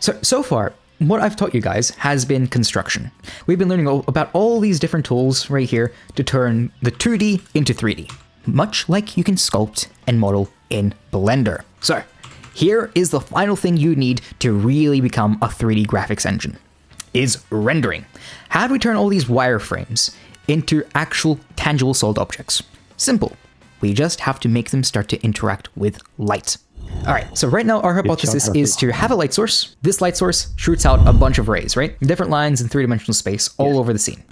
So far, what I've taught you guys has been construction. We've been learning about all these different tools right here to turn the 2D into 3D, much like you can sculpt and model in Blender. So here is the final thing you need to really become a 3D graphics engine, is rendering. How do we turn all these wireframes into actual tangible solid objects? Simple. We just have to make them start to interact with light. All right, so right now our hypothesis is to have a light source. This light source shoots out a bunch of rays, right? Different lines in three-dimensional space all over the scene.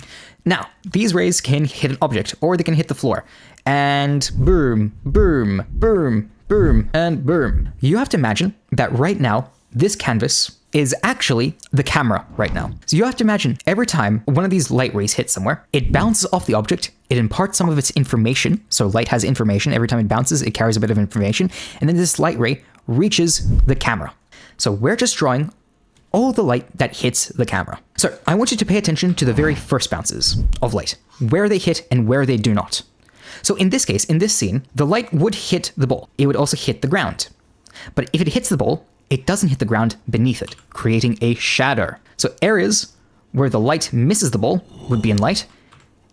Now, these rays can hit an object or they can hit the floor. And boom, boom, boom, boom, and boom. You have to imagine that right now, this canvas is actually the camera right now. So you have to imagine every time one of these light rays hits somewhere, it bounces off the object, it imparts some of its information. So light has information. Every time it bounces, it carries a bit of information. And then this light ray reaches the camera. So we're just drawing all the light that hits the camera. So I want you to pay attention to the very first bounces of light, where they hit and where they do not. So in this case, in this scene, the light would hit the ball. It would also hit the ground. But if it hits the ball, it doesn't hit the ground beneath it, creating a shadow. So areas where the light misses the ball would be in light.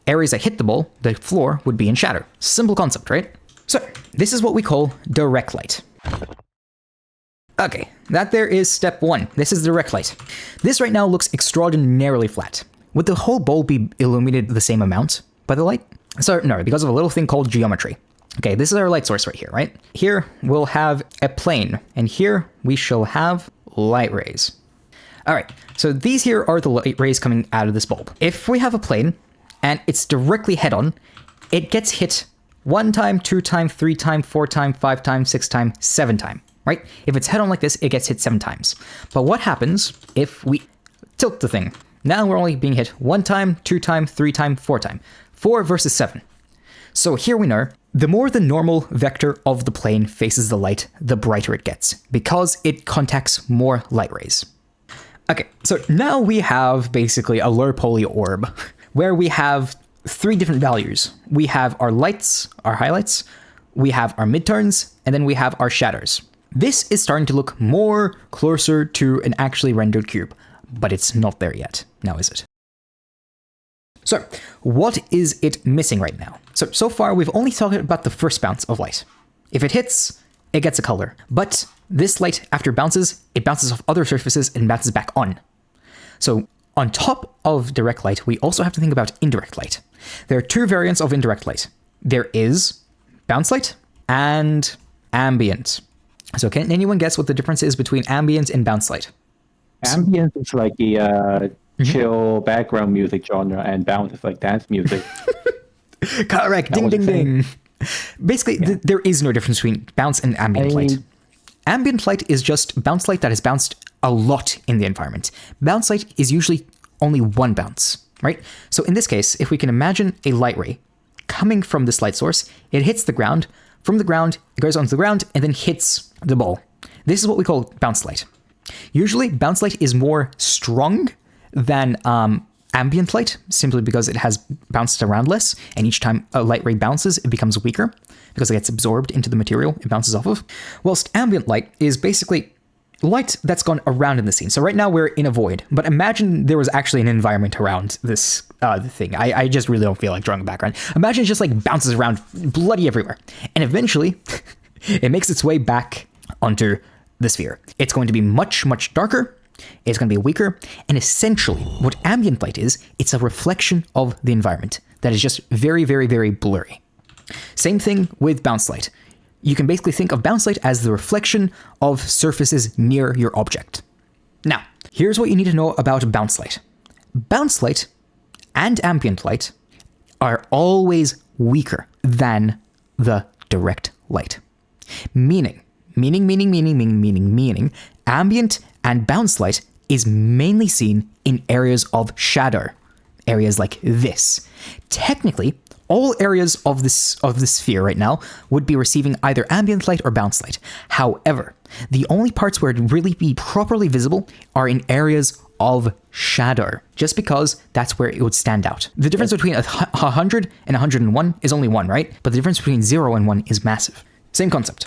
Areas that hit the ball, the floor, would be in shadow. Simple concept, right? So this is what we call direct light. Okay, that there is step one. This is direct light. This right now looks extraordinarily flat. Would the whole bowl be illuminated the same amount by the light? So no, because of a little thing called geometry. Okay, this is our light source right here, right? Here we'll have a plane, and here we shall have light rays. All right, so these here are the light rays coming out of this bulb. If we have a plane and it's directly head on, it gets hit 1 time, 2 times, 3 times, 4 times, 5 times, 6 times, 7 times, right? If it's head on like this, it gets hit 7 times. But what happens if we tilt the thing? Now we're only being hit 1 time, 2 times, 3 times, 4 times. 4 versus 7. So here we know, the more the normal vector of the plane faces the light, the brighter it gets, because it contacts more light rays. Okay, so now we have basically a low poly orb, where we have 3 different values. We have our lights, our highlights, we have our midtones, and then we have our shadows. This is starting to look more closer to an actually rendered cube, but it's not there yet. Now is it? So, what is it missing right now? So far, we've only talked about the first bounce of light. If it hits, it gets a color. But this light, after it bounces off other surfaces and bounces back on. So, on top of direct light, we also have to think about indirect light. There are 2 variants of indirect light. There is bounce light and ambient. So, can anyone guess what the difference is between ambient and bounce light? Ambient is like the chill background music genre, and bounce is like dance music. Correct. Ding, ding, ding. Basically, there is no difference between bounce and ambient light. Ambient light is just bounce light that has bounced a lot in the environment. Bounce light is usually only 1 bounce, right? So in this case, if we can imagine a light ray coming from this light source, it hits the ground. From the ground, it goes onto the ground and then hits the ball. This is what we call bounce light. Usually, bounce light is more strong than ambient light, simply because it has bounced around less, and each time a light ray bounces, it becomes weaker because it gets absorbed into the material it bounces off of. Whilst ambient light is basically light that's gone around in the scene. So right now we're in a void, but imagine there was actually an environment around this thing. I just really don't feel like drawing a background. Imagine it just like bounces around bloody everywhere, and eventually it makes its way back onto the sphere. It's going to be much, much darker. It's going to be weaker, and essentially what ambient light is, it's a reflection of the environment that is just very, very, very blurry. Same thing with bounce light. You can basically think of bounce light as the reflection of surfaces near your object. Now, here's what you need to know about bounce light. Bounce light and ambient light are always weaker than the direct light. Meaning, ambient and bounce light is mainly seen in areas of shadow, areas like this. Technically, all areas of this sphere right now would be receiving either ambient light or bounce light. However, the only parts where it'd really be properly visible are in areas of shadow, just because that's where it would stand out. The difference between 100 and 101 is only 1, right? But the difference between 0 and 1 is massive. Same concept.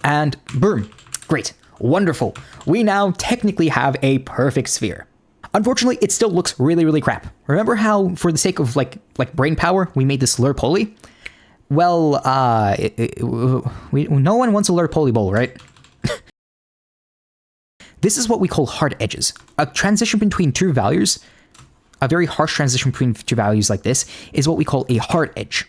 And boom, great. Wonderful. We now technically have a perfect sphere. Unfortunately, it still looks really, really crap. Remember how, for the sake of like brain power, we made this Lur Poly? Well, no one wants a Lur Poly bowl, right? This is what we call hard edges. A transition between two values, a very harsh transition between two values like this, is what we call a hard edge.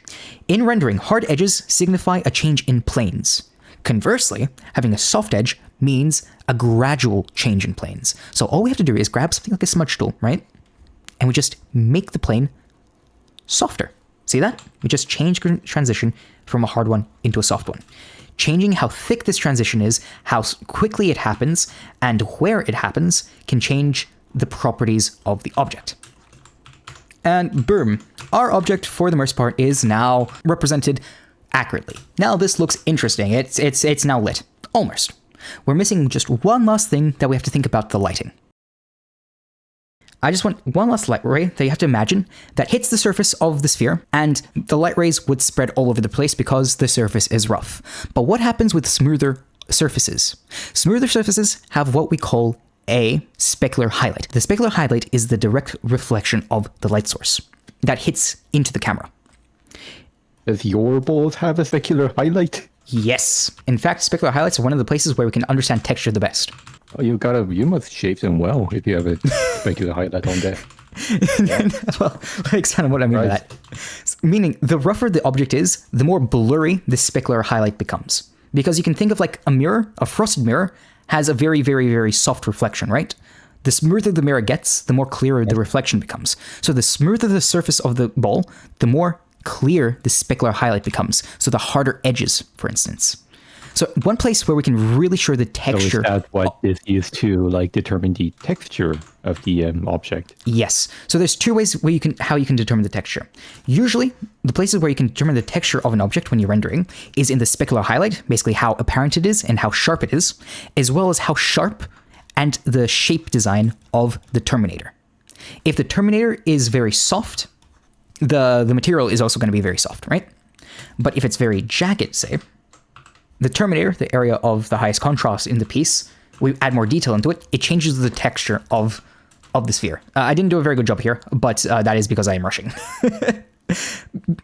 In rendering, hard edges signify a change in planes. Conversely, having a soft edge means a gradual change in planes. So all we have to do is grab something like a smudge tool, right? And we just make the plane softer. See that? We just change transition from a hard one into a soft one. Changing how thick this transition is, how quickly it happens, and where it happens can change the properties of the object. And boom, our object for the most part is now represented accurately. Now this looks interesting. It's now lit. Almost. We're missing just one last thing that we have to think about: the lighting. I just want one last light ray that you have to imagine that hits the surface of the sphere, and the light rays would spread all over the place because the surface is rough. But what happens with smoother surfaces? Smoother surfaces have what we call a specular highlight. The specular highlight is the direct reflection of the light source that hits into the camera. Does your balls have a specular highlight? Yes. In fact, specular highlights are one of the places where we can understand texture the best. Oh, you must shape them well if you have a specular highlight on there. Well, that's kind of what I mean by that. Meaning, the rougher the object is, the more blurry the specular highlight becomes. Because you can think of like a mirror, a frosted mirror, has a very, very, very soft reflection, right? The smoother the mirror gets, the more clearer the reflection becomes. So the smoother the surface of the ball, the more clear the specular highlight becomes. So the harder edges, for instance. So one place where we can really show the texture. So is that what is used to like determine the texture of the object? Yes. So there's two ways where how you can determine the texture. Usually, the places where you can determine the texture of an object when you're rendering is in the specular highlight, basically how apparent it is and how sharp it is, as well as how sharp and the shape design of the terminator. If the terminator is very soft, the material is also going to be very soft, right? But if it's very jagged, say, the terminator, the area of the highest contrast in the piece, we add more detail into it, it changes the texture of the sphere. I didn't do a very good job here, but that is because I am rushing.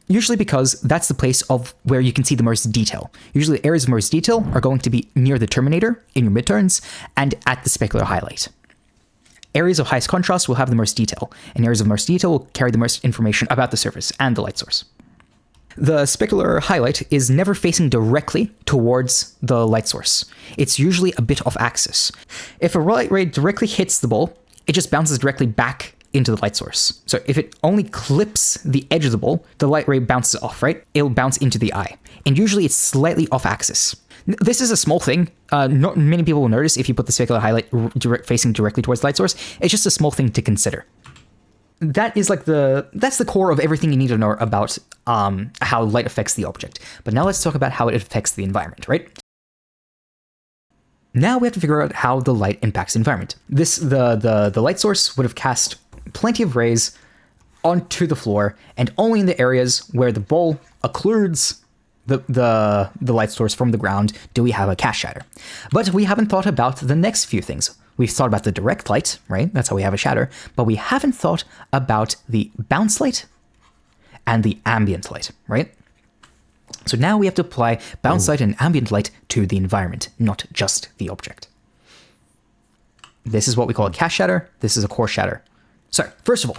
Usually because that's the place of where you can see the most detail. Usually the areas of most detail are going to be near the terminator, in your midturns, and at the specular highlight. Areas of highest contrast will have the most detail, and areas of most detail will carry the most information about the surface and the light source. The specular highlight is never facing directly towards the light source. It's usually a bit off axis. If a light ray directly hits the ball, it just bounces directly back into the light source. So if it only clips the edge of the ball, the light ray bounces off, right? It'll bounce into the eye. And usually it's slightly off axis. This is a small thing. Not many people will notice if you put the specular highlight facing directly towards the light source. It's just a small thing to consider. That is like that's the core of everything you need to know about how light affects the object. But now let's talk about how it affects the environment, right? Now we have to figure out how the light impacts the environment. The light source would have cast plenty of rays onto the floor, and only in the areas where the ball occludes the light source from the ground do we have a cast shatter. But we haven't thought about the next few things. We've thought about the direct light, right? That's how we have a shatter. But we haven't thought about the bounce light and the ambient light, right? So now we have to apply bounce light and ambient light to the environment, not just the object. This is what we call a cast shatter. This is a core shatter. So first of all,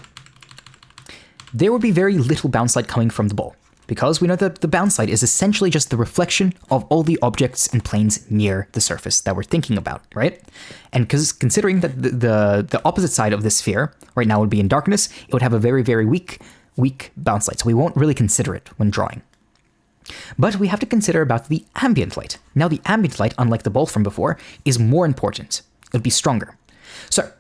there would be very little bounce light coming from the ball, because we know that the bounce light is essentially just the reflection of all the objects and planes near the surface that we're thinking about, right? And because considering that the opposite side of the sphere right now would be in darkness, it would have a very, very weak bounce light. So we won't really consider it when drawing. But we have to consider about the ambient light. Now the ambient light, unlike the ball from before, is more important. It would be stronger. So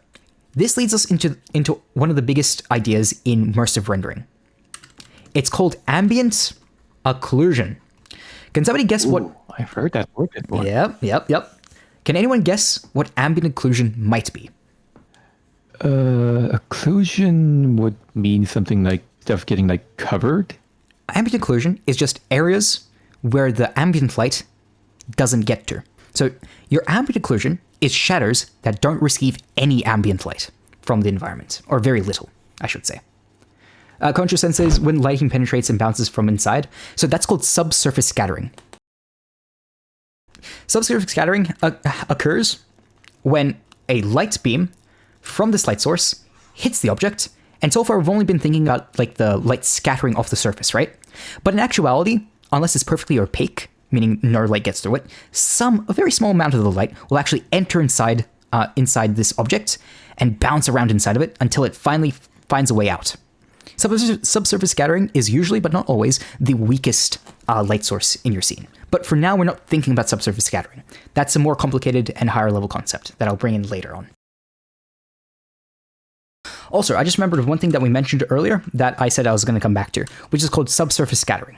this leads us into one of the biggest ideas in immersive rendering. It's called ambient occlusion. Can somebody guess what? I've heard that word before. Yep. Can anyone guess what ambient occlusion might be? Occlusion would mean something like stuff getting like covered. Ambient occlusion is just areas where the ambient light doesn't get to. So your ambient occlusion is shadows that don't receive any ambient light from the environment, or very little, I should say. Contra says when lighting penetrates and bounces from inside. So that's called subsurface scattering. Subsurface scattering occurs when a light beam from this light source hits the object. And so far, we've only been thinking about like the light scattering off the surface, right? But in actuality, unless it's perfectly opaque, meaning no light gets through it, a very small amount of the light will actually enter inside this object and bounce around inside of it until it finally finds a way out. Subsurface scattering is usually, but not always, the weakest light source in your scene. But for now, we're not thinking about subsurface scattering. That's a more complicated and higher level concept that I'll bring in later on. Also, I just remembered one thing that we mentioned earlier that I said I was going to come back to, which is called subsurface scattering.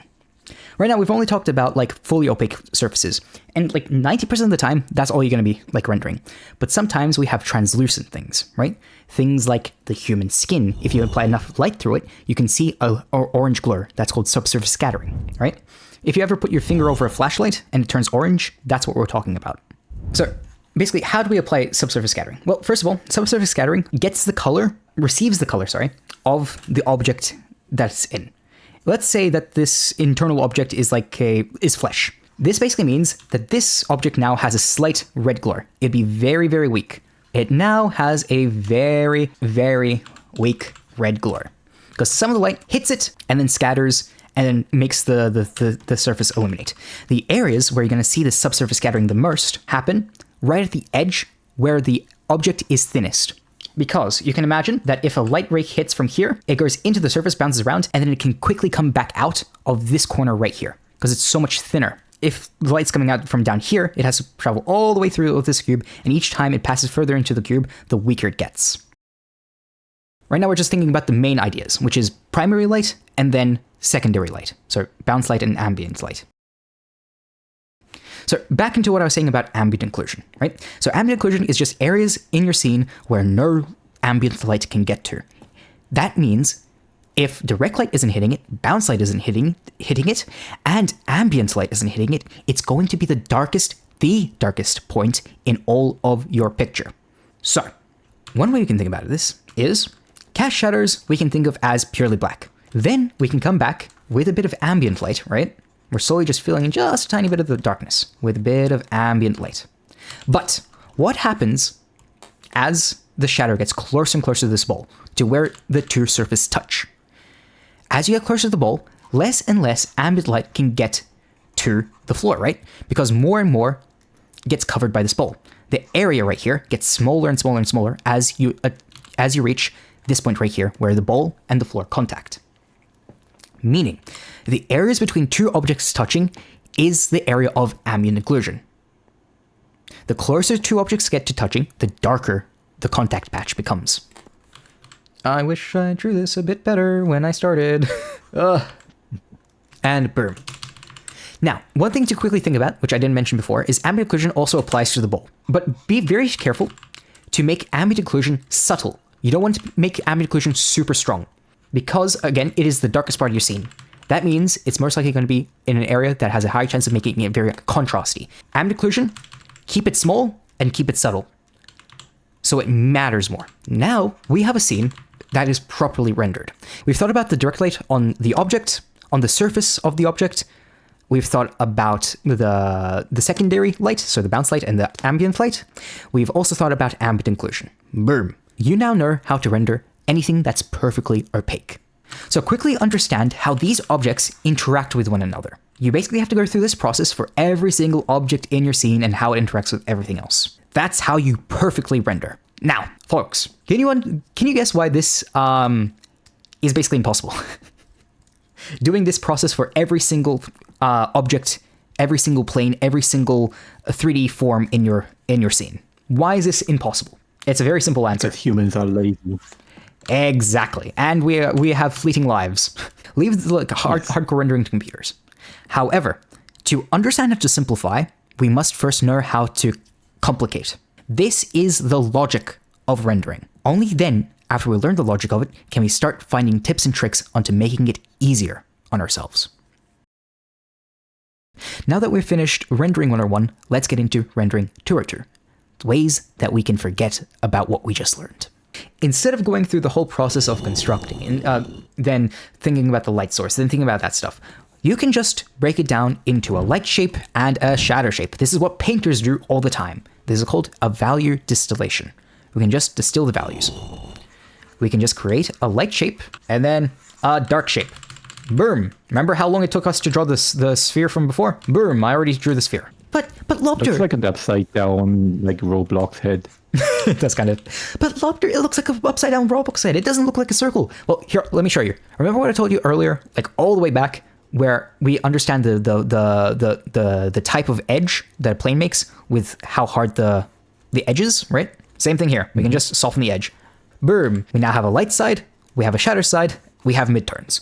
Right now, we've only talked about like fully opaque surfaces, and like 90% of the time, that's all you're going to be like rendering. But sometimes we have translucent things, right? Things like the human skin. If you apply enough light through it, you can see an orange glare. That's called subsurface scattering, right? If you ever put your finger over a flashlight and it turns orange, that's what we're talking about. So basically, how do we apply subsurface scattering? Well, first of all, subsurface scattering receives the color, of the object that's in. Let's say that this internal object is flesh. This basically means that this object now has a slight red glare. It'd be very, very weak. It now has a very, very weak red glare because some of the light hits it and then scatters and then makes the surface illuminate. The areas where you're going to see the subsurface scattering the most happen right at the edge where the object is thinnest. Because you can imagine that if a light ray hits from here, it goes into the surface, bounces around, and then it can quickly come back out of this corner right here because it's so much thinner. If the light's coming out from down here, it has to travel all the way through this cube, and each time it passes further into the cube, the weaker it gets. Right now, we're just thinking about the main ideas, which is primary light and then secondary light. So bounce light and ambient light. So back into what I was saying about ambient occlusion, right? So ambient occlusion is just areas in your scene where no ambient light can get to. That means if direct light isn't hitting it, bounce light isn't hitting it, and ambient light isn't hitting it, it's going to be the darkest point in all of your picture. So one way you can think about this is cast shadows we can think of as purely black. Then we can come back with a bit of ambient light, right? We're slowly just filling in just a tiny bit of the darkness with a bit of ambient light. But what happens as the shadow gets closer and closer to this ball, to where the two surfaces touch? As you get closer to the ball, less and less ambient light can get to the floor, right? Because more and more gets covered by this ball. The area right here gets smaller and smaller and smaller as you reach this point right here where the ball and the floor contact. Meaning, the areas between two objects touching is the area of ambient occlusion. The closer two objects get to touching, the darker the contact patch becomes. I wish I drew this a bit better when I started. And boom. Now, one thing to quickly think about, which I didn't mention before, is ambient occlusion also applies to the ball. But be very careful to make ambient occlusion subtle. You don't want to make ambient occlusion super strong. Because, again, it is the darkest part of your scene. That means it's most likely going to be in an area that has a high chance of making it very contrasty. Ambient occlusion, keep it small and keep it subtle. So it matters more. Now, we have a scene that is properly rendered. We've thought about the direct light on the object, on the surface of the object. We've thought about the secondary light, so the bounce light and the ambient light. We've also thought about ambient occlusion. Boom. You now know how to render anything that's perfectly opaque. So quickly understand how these objects interact with one another. You basically have to go through this process for every single object in your scene and how it interacts with everything else. That's how you perfectly render. Now, folks, can you guess why this is basically impossible? Doing this process for every single object, every single plane, every single 3D form in your scene. Why is this impossible? It's a very simple answer. Because humans are lazy. Exactly. And we have fleeting lives. Leave the hardcore rendering to computers. However, to understand how to simplify, we must first know how to complicate. This is the logic of rendering. Only then, after we learn the logic of it, can we start finding tips and tricks onto making it easier on ourselves. Now that we've finished rendering 101, let's get into rendering 202. Ways that we can forget about what we just learned. Instead of going through the whole process of constructing and then thinking about the light source, then thinking about that stuff, you can just break it down into a light shape and a shadow shape. This is what painters do all the time. This is called a value distillation. We can just distill the values. We can just create a light shape and then a dark shape. Boom. Remember how long it took us to draw the sphere from before? Boom, I already drew the sphere. But Lobster... Looks like an upside down, like, Roblox head. That's kind of... But Lobster, it looks like an upside down Roblox head. It doesn't look like a circle. Well, here, let me show you. Remember what I told you earlier? Like, all the way back, where we understand the type of edge that a plane makes with how hard the edge is, right? Same thing here. We can just soften the edge. Boom. We now have a light side. We have a shadow side. We have midturns.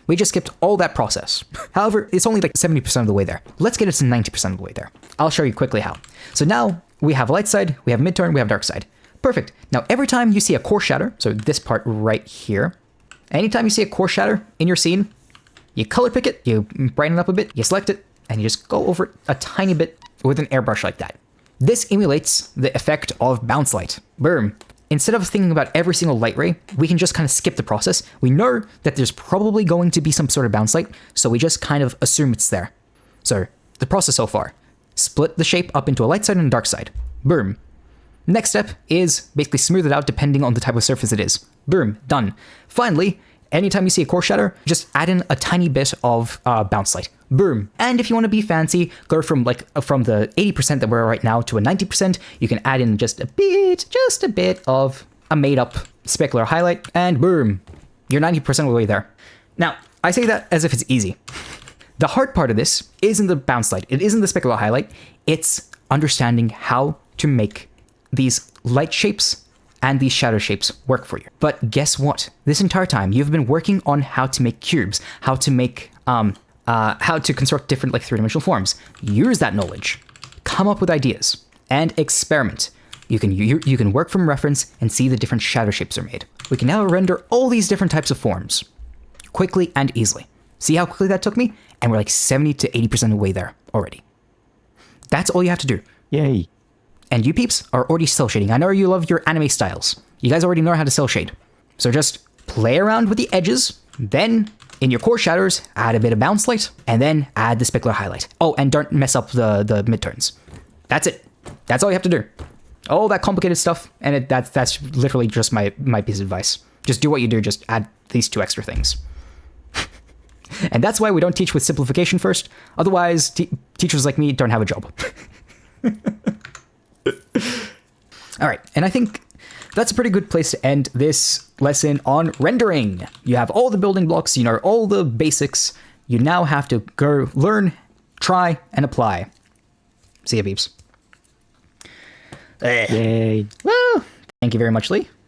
We just skipped all that process. However, it's only like 70% of the way there. Let's get it to 90% of the way there. I'll show you quickly how. So now we have light side, we have midturn, we have dark side. Perfect. Now every time you see a core shadow, so this part right here, anytime you see a core shadow in your scene, you color pick it, you brighten it up a bit, you select it, and you just go over it a tiny bit with an airbrush like that. This emulates the effect of bounce light. Boom. Instead of thinking about every single light ray, we can just kind of skip the process. We know that there's probably going to be some sort of bounce light, so we just kind of assume it's there. So, the process so far. Split the shape up into a light side and a dark side. Boom. Next step is basically smooth it out depending on the type of surface it is. Boom. Done. Finally, anytime you see a core shadow, just add in a tiny bit of bounce light. Boom. And if you want to be fancy, go from the 80% that we're right now to a 90%. You can add in just a bit of a made up specular highlight, and boom, you're 90% of the way there. Now, I say that as if it's easy. The hard part of this isn't the bounce light. It isn't the specular highlight. It's understanding how to make these light shapes and these shadow shapes work for you. But guess what? This entire time, you've been working on how to make cubes, how to make, how to construct different like three-dimensional forms. Use that knowledge, come up with ideas, and experiment. You can work from reference and see the different shadow shapes are made. We can now render all these different types of forms quickly and easily. See how quickly that took me? And we're like 70 to 80% of the way there already. That's all you have to do. Yay. And you peeps are already cell shading. I know you love your anime styles. You guys already know how to cell shade. So just play around with the edges, then in your core shadows, add a bit of bounce light, and then add the specular highlight. Oh, and don't mess up the midturns. That's it. That's all you have to do. All that complicated stuff, and that's literally just my piece of advice. Just do what you do, just add these two extra things. And that's why we don't teach with simplification first. Otherwise, teachers like me don't have a job. All right, and I think that's a pretty good place to end this lesson on rendering. You have all the building blocks, you know all the basics. You now have to go learn, try, and apply. See ya, peeps. Yay. Well, thank you very much, Lee.